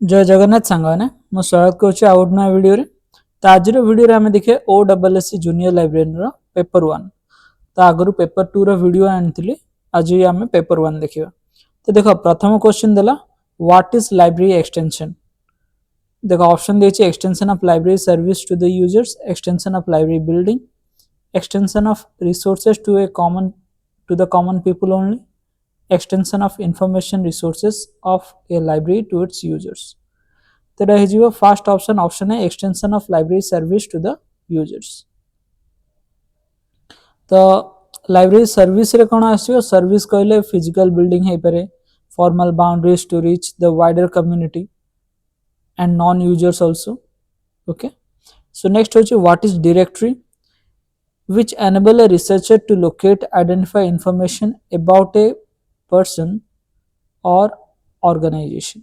जय जगन्नाथ सांगने मु स्वागत करुच्ची आउट नया वीडियो रे। तो आज वीडियो रे आमे देखे OSSC जूनियर लाइब्रेरी रो पेपर 1। तो आगरु पेपर 2 रो वीडियो आनिथिली, आज आमे पेपर 1 देखिबा। तो देखो प्रथम क्वेश्चन देला व्हाट इज लाइब्रेरी एक्सटेंशन। देखो ऑप्शन देछि extension of library service to the users, extension of library building, extension of resources to the common people only, extension of information resources of a library to its users। तो रही जीव first option है extension of library service to the users. तो library service रे कोन आसीयो, service कहले physical building है पारे, formal boundaries to reach the wider community and non users also. Okay, so next होची what is directory, which enable a researcher to locate, identify information about a person or organization।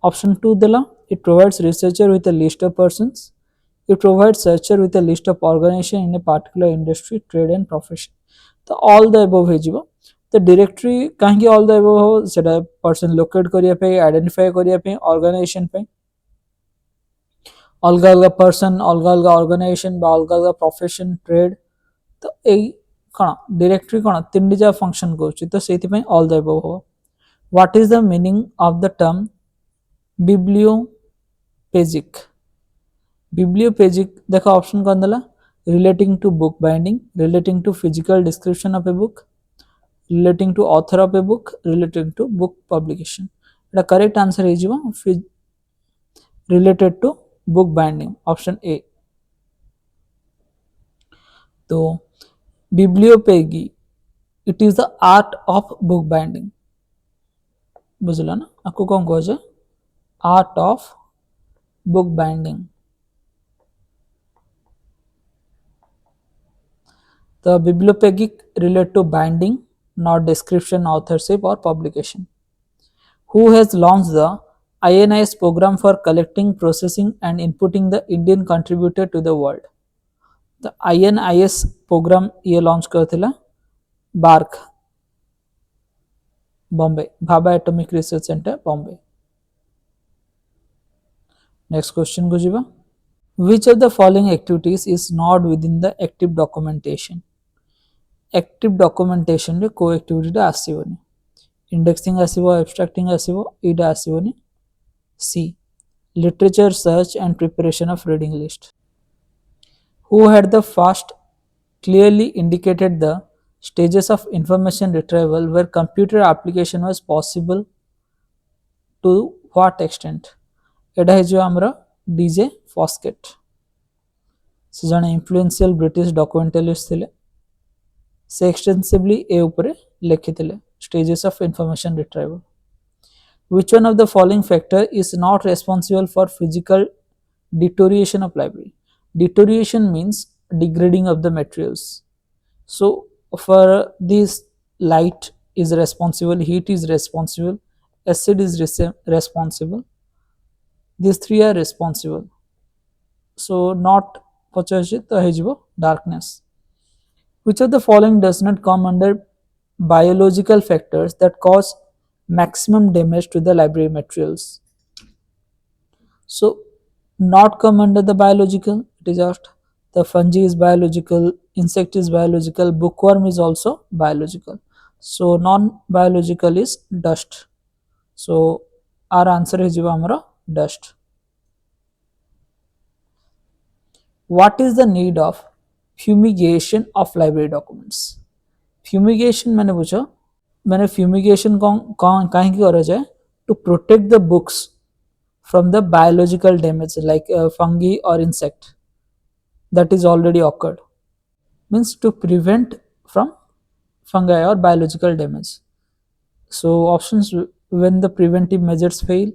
Option 2 dela, it provides researcher with a list of persons, it provides searcher with a list of organization in a particular industry, trade and profession। तो all the above है जीवो। तो directory कहीं all the above हो, सेटा person locate करिया पे, identify करिया पे, ऑर्गेनाइजेशन पे, अलग अलग पर्सन, अलग अलग ऑर्गेनाइजेशन, अलग अलग प्रोफेशन, ट्रेड। तो यही कौन डायरेक्टरी कौन तीन जा फंक्शन करुच्ची, तो से ऑल द अबव हो। What is the meaning of the term bibliopegic. Bibliopegic देखो ऑप्शन कौन देला, relating to book binding, relating to physical description of a book, relating to author of a book, relating to book publication. एटा correct answer है जीवो related to book binding, option A. तो bibliopegy it is the art of book binding, बुझल ना, आपको कौन कह जाए आर्ट ऑफ बुक बाइंडिंग। तो bibliopegic relate to binding, not description, authorship और publication. Who has launched the INIS program for collecting, processing and inputting the Indian contributor to the world। तो INIS programme ये launch करथिला BARC Bombay, Bhabha atomic research centre Bombay. Next question को जीवा, which of the following activities is not within the active documentation। Active documentation रे को activity आसीबोनी, indexing आसीबो, एब्स्ट्रैक्टिंग आसीबो, Etah आसीबोनी। C, literature search and preparation of reading list। Who had the first clearly indicated the stages of information retrieval where computer application was possible to what extent। एटा है जो हमरा DJ phosphate, से जने influential British डॉक्यूमेंटलिस्ट थिले, से extensively ए ऊपर लिखिथिले stages of information retrieval. Which one of the following factor is not responsible for physical deterioration of library। Deterioration means degrading of the materials। So for this, light is responsible, heat is responsible, acid is responsible, these three are responsible। So not पचासी तो है जीवो darkness। Which of the following does not come under biological factors that cause maximum damage to the library materials। So not come under the biological, it is asked the fungi is biological, insect is biological, bookworm is also biological। So non biological is dust। So our answer is jiva amara dust। What is the need of fumigation of library documents। fumigation मैंने पूछा, मैंने fumigation कहीं की करा जाए to protect the books from the biological damage like fungi और insect that is already occurred, means to prevent from fungi और biological damage. So options, when the preventive measures fail,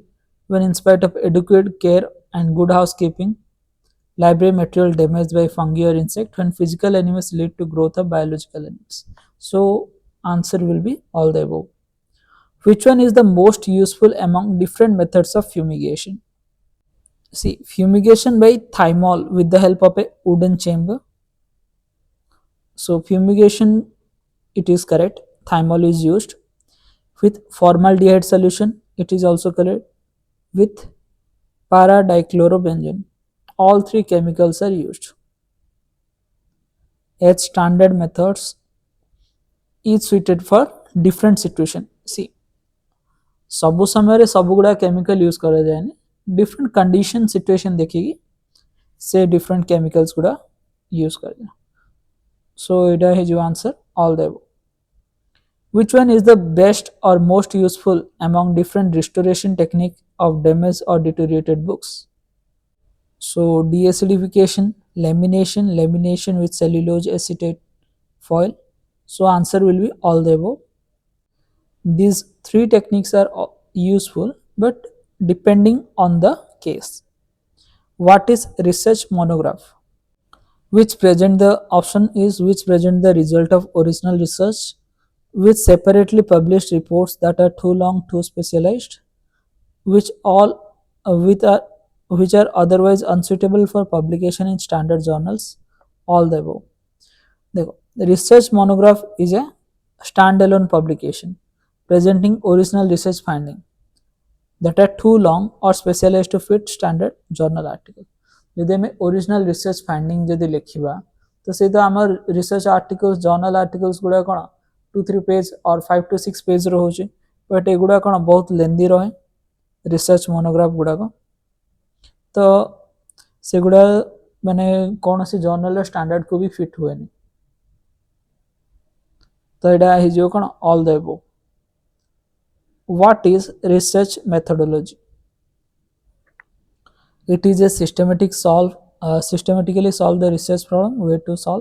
when in spite of adequate care and good house keeping, library material damaged by fungi or insect, when physical enemies lead to growth of biological enemies। So answer will be all the above। Which one is the most useful among different methods of fumigation। See, fumigation by thymol with the help of a wooden chamber। So fumigation, it is correct, thymol is used। With formaldehyde solution, it is also correct। With para dichlorobenzene. All three chemicals are used. H standard methods is suited for different situation. See, ସବୁ ସମୟରେ ସବୁ ଗୁଡ଼ା chemical use କରାଯାଏନି, different condition situation देखिकी से different chemicals गुड़ा use कराଯାए. So इटा है जो answer all the above. Which one is the best or most useful among different restoration technique of damaged or deteriorated books? So deacidification, lamination with cellulose acetate foil. So answer will be all the above. These three techniques are useful but depending on the case. What is research monograph? Which present the option is which present the result of original research with separately published reports that are too long, too specialized, which all which are otherwise unsuitable for publication in standard journals, all the above. देखो, research monograph is a standalone publication presenting original research finding that are too long or specialized to fit standard journal article. जदि आम original research finding जदि लिखा तो से तो आम research articles journal articles गुड़ा कौन 2-3 पेज और 5-6 पेज रोचे, बट एगुड़ा कौन बहुत लेंदी रहे रिसर्च मोनोग्राफ गुड़ाक, तो से गुड़ा माने कौन सी जर्नल स्टैंडर्ड को भी फिट हुए नहीं. तो यहाँ हो कौन all the above. What is research methodology? It is a systematically solve the research problem. Way to solve.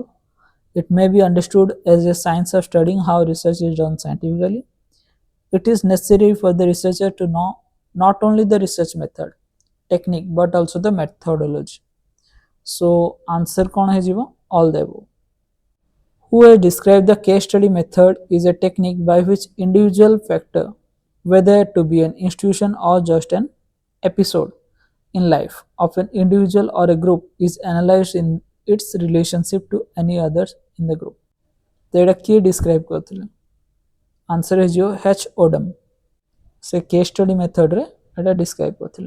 It may be understood as a science of studying how research is done scientifically. It is necessary for the researcher to know not only the research method, technique, but also the methodology. So answer कौन है जीवो? All the above. Who has described the case study method is a technique by which individual factor, whether to be an institution or just an episode in life of an individual or a group, is analyzed in its relationship to any others in the group. तो ये किए describe करते answer है जो H Odum से case study method रे एटा describe करते.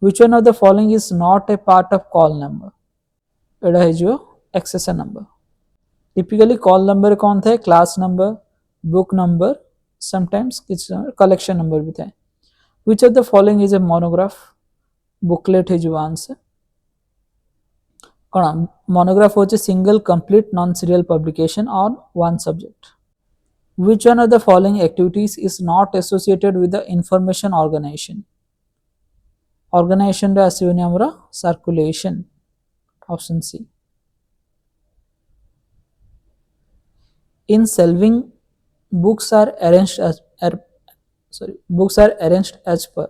Which one of the following is not a part of call number? एटा है जो accession number. Typically call number कौन थे? Class number, book number, sometimes collection number भी थे. Which of the following is a monograph? Booklet है जो answer कौन? मोनोग्राफ हो single complete non serial publication on one subject. Which one of the following activities is not associated with the information organization? Organization रे आसीबनी हमरा circulation. Option C. In shelving, books are arranged as per.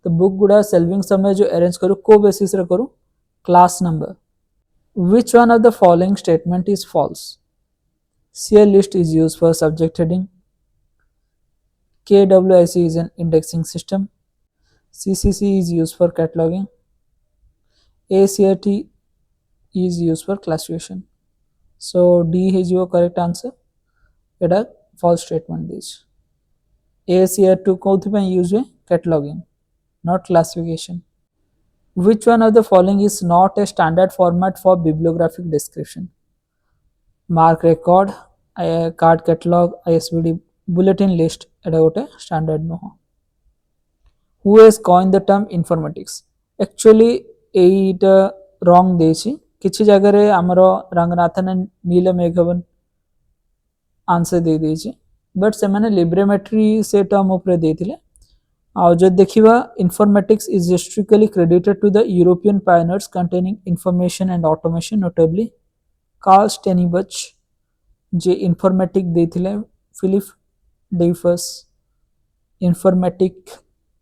तो book गुड़ा shelving समय जो arrange करूँ को basis रे करूँ? Class number. Which one of the following statement is false? CL list is used for subject heading. KWIC is an indexing system. CCC is used for cataloging. ACRT is used for classification. So D is your correct answer. It a false statement this. ACRT कोथि पे use है? cataloging, not classification. Which one of the following is not a standard format for bibliographic description? Mark record, card catalog, ISBD, bulletin list एटा गोटे standard नुह. Who has coined the term informatics? Actually Etah wrong देछि. किछि जगह रे हमरो रंगनाथन नील मेघवन answer दे देछि, but से माने लिब्रेमेट्री से टर्म ऊपर देथिले. और जो देखिबा informatics is historically credited to the European pioneers containing information and automation, notably Carl Steinbach J informatic देथिले, Philip डेफस informatic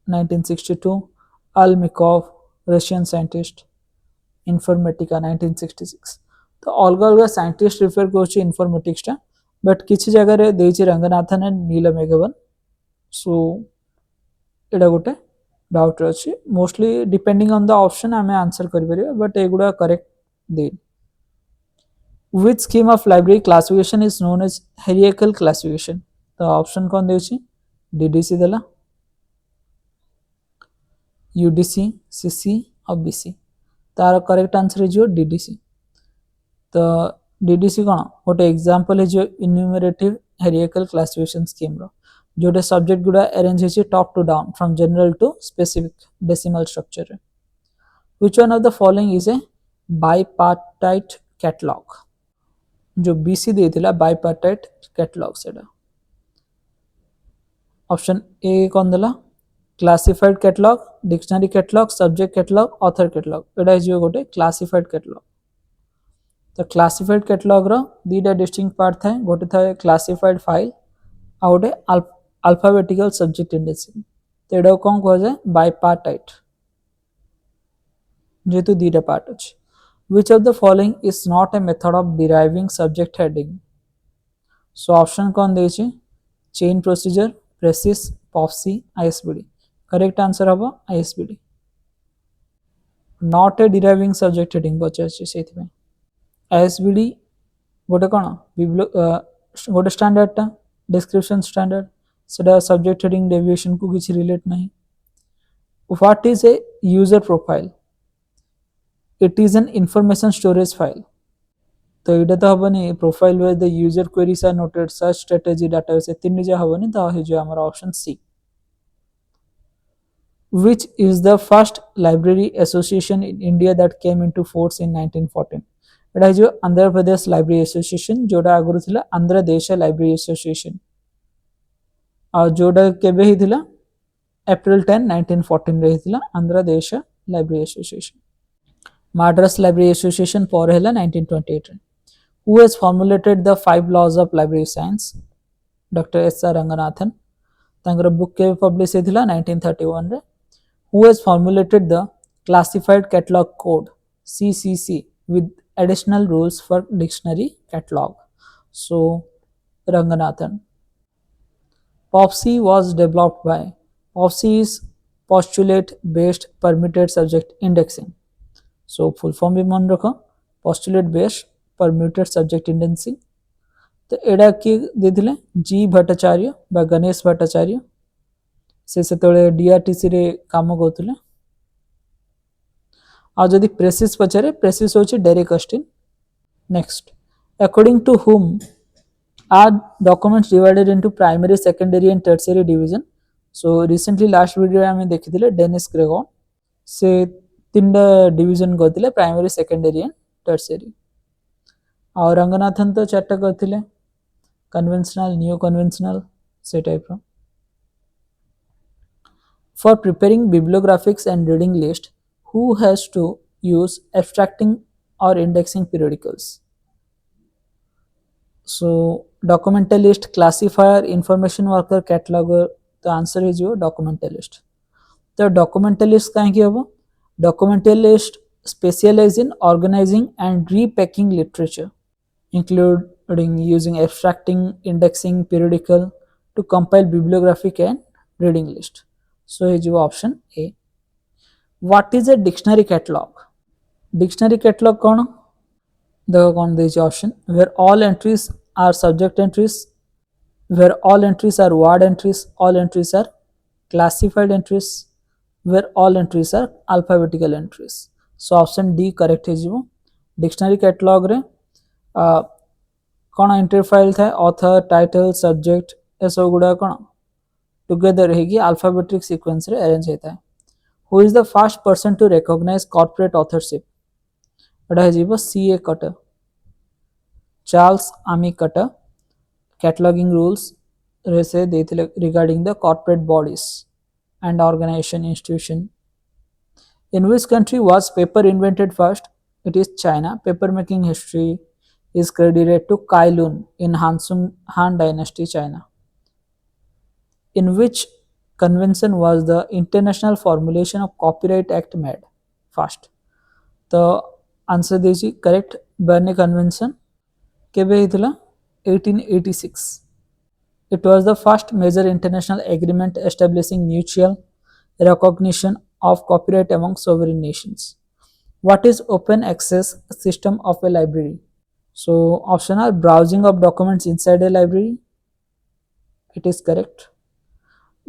1962, Al मिकॉव Russian scientist informatica 1966. तो अलग अलग साइंटिस्ट रिफर कर informatics टा, बट किसी जगह रे देछि रंगनाथन एंड नील मेघवन. सो एटा गोटे डाउट अछि. Mostly depending on the option आमे आंसर करि परिबा, बट एगुडा correct they. Which scheme of library classification is known as hierarchical classification? तो ऑप्शन कौन देछि? DDC देला. UDC, CC और BC। तार करेक्ट आंसर है जो DDC। तो DDC कौन गोटे एग्जांपल है जो इन्यूमरेटिव हेरिकल क्लासिफिकेशन स्कीम रो जोटे सब्जेक्ट गुडा अरेंज है top to down from general to specific decimal structure रे। Which one of the following is a bipartite catalogue? जो BC देथिला बाइपार्टाइट कैटलॉग सेटा ऑप्शन ए कौन देला classified catalogue, dictionary catalogue, subject catalogue, author catalogue. एटा है गोटे classified catalogue. तो क्लासिफाइड कैटलॉग रो दीटा डिस्टिंक्ट पार्ट थाए गोटे थाए क्लासिफाइड फाइल आ गोटे अल्फाबेटिकल सब्जेक्ट इंडेक्सिंग। तो एटा कोन कह जाय बाइपार्टाइट जेतु दीटा पार्ट अछि। Which of the following is not a method of deriving subject heading? So option कौन देछि chain procedure, PRECIS, POPSI, ISBD। Correct answer हबो ISBD। Not a deriving subject heading पचारछि सेति में ISBD गोटे कोन गोटे स्टैंडर्ड टा डिस्क्रिप्शन स्टैंडर्ड सेटा सब्जेक्ट हेडिंग डेविएशन को किछि रिलेट नहीं। What is a user profile? It is an information storage file। तो ये तो हबनी profile where the user queries are noted, search strategy, database तीन निजे हबनी तो है जो हमारा option C. Which is the first library association in India that came into force in 1914? एटा जो आंध्र प्रदेश लाइब्रेरी एसोसिएशन जोटा आगुरु थिला आंध्र देश लाइब्रेरी एसोसिएशन आ जोटा केबे हिथिला अप्रैल 10 1914 रे हिथिला आंध्र देश library association. Madras Library Association पर है 1928 रे। Who has formulated the 5 laws of library science? Dr. S.R. Ranganathan। तांकर बुक के पब्लिश हेथिला 1931 रे। Who has formulated the classified catalog code CCC with additional rules for dictionary catalog? So Ranganathan। POPSI was developed by POPSI is postulate based permuted subject indexing। So full form भी मन रख postulate based permuted subject indexing. तो एडा किए देथिले जी भट्टाचार्य बा गणेश भट्टाचार्य से सेतळे डीआरटीसी रे काम करथले। आ जदि प्रेसिस पचारे प्रेसिस होची Derek Austin. Next according to whom are documents divided into primary, secondary and tertiary division? So recently last video हमें देखिथिले डेनिस ग्रेगोन से तीनटा डिवीजन करथिले प्राइमरी, सेकेंडरी एंड टर्शियरी। और रंगनाथन तो चारटा करथिले कन्वेंशनल, न्यू कन्वेंशनल से टाइप रो। For preparing bibliographics and reading list who has to use abstracting और indexing periodicals? So documentalist, classifier, information worker, cataloguer. तो आंसर है जो डॉक्यूमेंटलिस्ट। तो डॉक्यूमेंटलिस्ट कहीं की हबो documentalist specialize in organizing and repacking literature including using abstracting, indexing, periodical to compile bibliographic and reading list। So is your option A। What is a dictionary catalog? Dictionary catalog कौन देखो कौन दे option where all entries are subject entries, where all entries are word entries, all entries are classified entries, where all entries are alphabetical entries। So option D correct है जीवो। Dictionary catalogue रे कौन entry file था author, title, subject ए सब गुडा कौन together रहेगी alphabetic sequence रे arrange होता है। Who is the first person to recognise corporate authorship? एटा है जीवो CA Cutter, Charles Ammi Cutter. Cataloguing rules रे से देथिले regarding the corporate bodies and organization institution। In which country was paper invented first? It is China। Paper making history is credited to Kai Lun in Han Dynasty, China। In which convention was the international formulation of Copyright Act made first? तो answer देजी correct Berne convention केबे हितला 1886। It was the first major international agreement establishing mutual recognition of copyright among sovereign nations। What is open access system of a library? So option are browsing of documents inside a library। It is correct।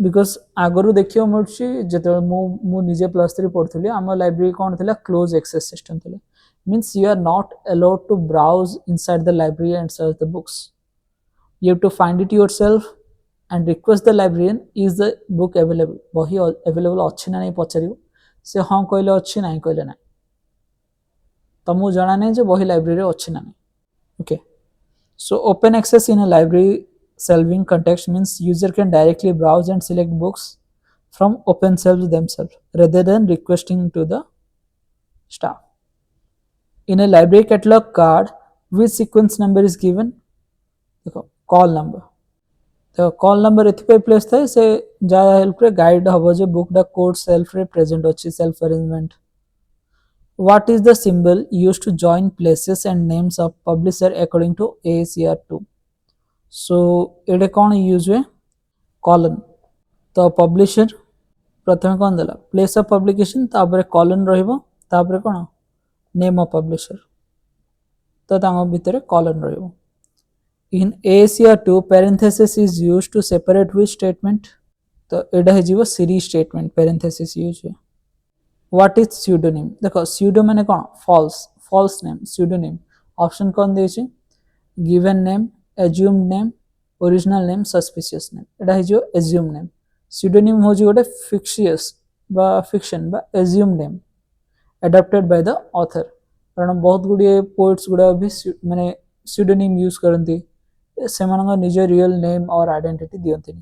Because आगु देखिए मिलूँ जो मुझे +3 पढ़ुली आम library कौन थी close access system थी means you are not allowed to browse inside the library and search the books you have to find it yourself and request the librarian is the book available बही available अच्छी ना नहीं पचार से हाँ कहले अच्छी ना कहले ना तुमको जना नहीं जो बही लाइब्रेरी अच्छी ना नहीं okay so open access in a library shelving context means user can directly browse and select books from open shelves themselves rather than requesting to the staff. In a library catalog card, which sequence number is given? देखो call number. तो call number एथिपाई place थाए से जा help रे guide हबो जे book डा code self रे present अछि self arrangement. What is the symbol used to join places and names of publisher according to AACR2? सो ये कौन यूज हुए कॉलन तो पब्लिशर प्रथम कौन देला प्लेस ऑफ पब्लिकेशन तापर कॉलन रहिबो तापर कौन नेम ऑफ पब्लिशर तो तांग भितर कॉलन रहिबो इन AACR2 parenthesis is used to separate which statement तो एडा हे जीवो सीरीज स्टेटमेंट parenthesis यूज हुए व्हाट इज pseudonym देखो pseudo माने कौन false नेम pseudonym ऑप्शन कौन देछि given name assumed name original name suspicious name एटा हे जो assumed name pseudonym हो जो गोटे fictitious बा fiction बा assumed name adapted by the author कारण बहुत गुडी पोएट्स गुडा भी माने pseudonym यूज करंती से मानक निज रियल नेम और identity दियंती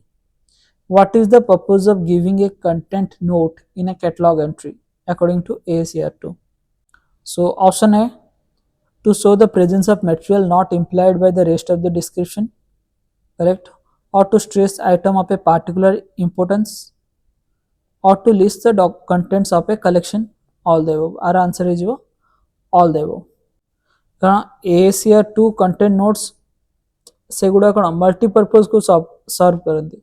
what is the purpose of giving a content note in a catalog entry according to AACR2 so option A to show the presence of material not implied by the rest of the description correct or to stress item of a particular importance or to list the contents of a collection all the above our answer is all the above कारण AACR2 content notes से गुड़ा कौन multipurpose को सर्व करती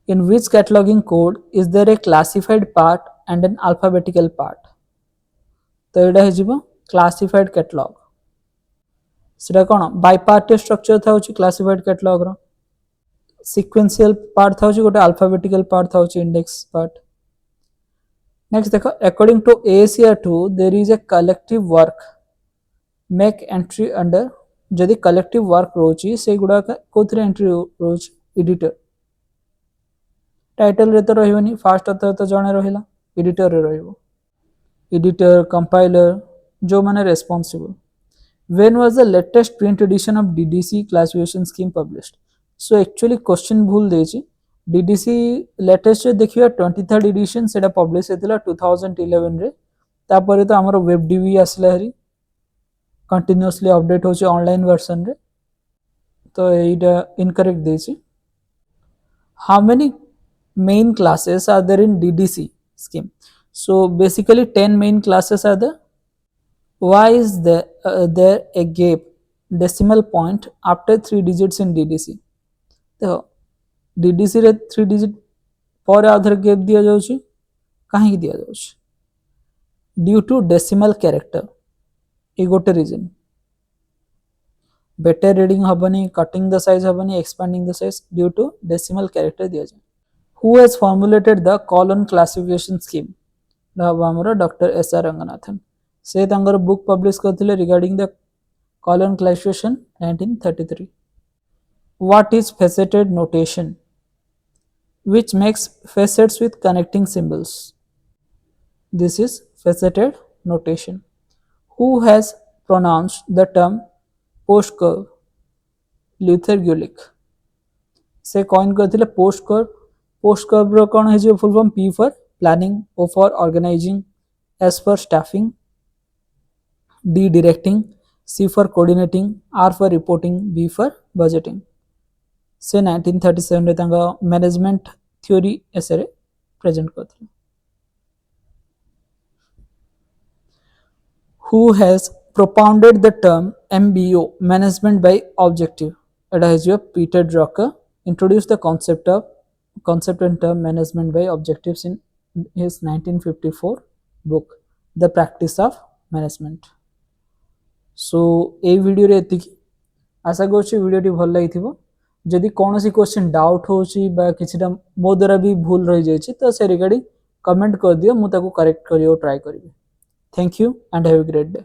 in which cataloging code is there a classified part and an alphabetical part तो एटा हे जीवो classified catalogue सेटा कोन बाइपार्ट structure था होची क्लासिफाइड कैटलॉग रो सीक्वेंशियल पार्ट था होची गोटे अल्फाबेटिकल पार्ट था होची इंडेक्स पार्ट नेक्स्ट देखो according to AACR2 there is a collective work make entry under जदि कलेक्टिव वर्क रोची से गुडा कोथरे एंट्री रोच एडिटर टाइटल रे तो रहिबनी फास्ट अथर तो जणे रहिला एडिटर रे रहिबो एडिटर कंपाइलर जो माने responsible when was the latest print edition of DDC classification scheme published so actually question भूल देछि DDC latest देखियो 23rd edition सेटा पब्लिश हेतिला 2011 रे तापर तो हमर वेब डीबी आसला हरी कंटीन्यूअसली अपडेट होछि ऑनलाइन वर्जन रे तो एटा इनकरेक्ट देछि how many main classes are there in DDC scheme so basically 10 main classes are there why is there a gap decimal point after 3 digits in DDC देखो DDC रे 3 digit पर आधर gap दिया जाउछि काहे दिया जाउछि ड्यू टू डेसिमल कैरेक्टर ए गोटे रीजन बेटर रीडिंग हबनी कटिंग द साइज हबनी expanding the size due to decimal character दिया जाए who has formulated the colon classification scheme हमर डॉक्टर SR रंगनाथन से तंगर बुक पब्लिश करथिले regarding the colon classification 1933 what is faceted notation which makes facets with connecting symbols this is faceted notation who has pronounced the term post curve Luther Gulick से coin करथिले POSDCORB रो कोन हे जे full form P for planning O for organizing S for staffing D directing C for coordinating R for reporting B for budgeting से 1937 रे तांगा management theory एसरे present करथिले who has propounded the term MBO management by objective एटा हे जे Peter Drucker introduced the concept and term management by objectives in his 1954 book The Practice of Management so A video रे एतिकी आशा करछि वीडियोटी भल लागिथिबो जदि कौन सी question doubt होची बा किछिटा मो द्वारा भी भूल रही जाइए तो से रिगार्डिंग कमेंट कर दियो, मु ताको करेक्ट करियो ट्राई करिवे। Thank you and have a great day.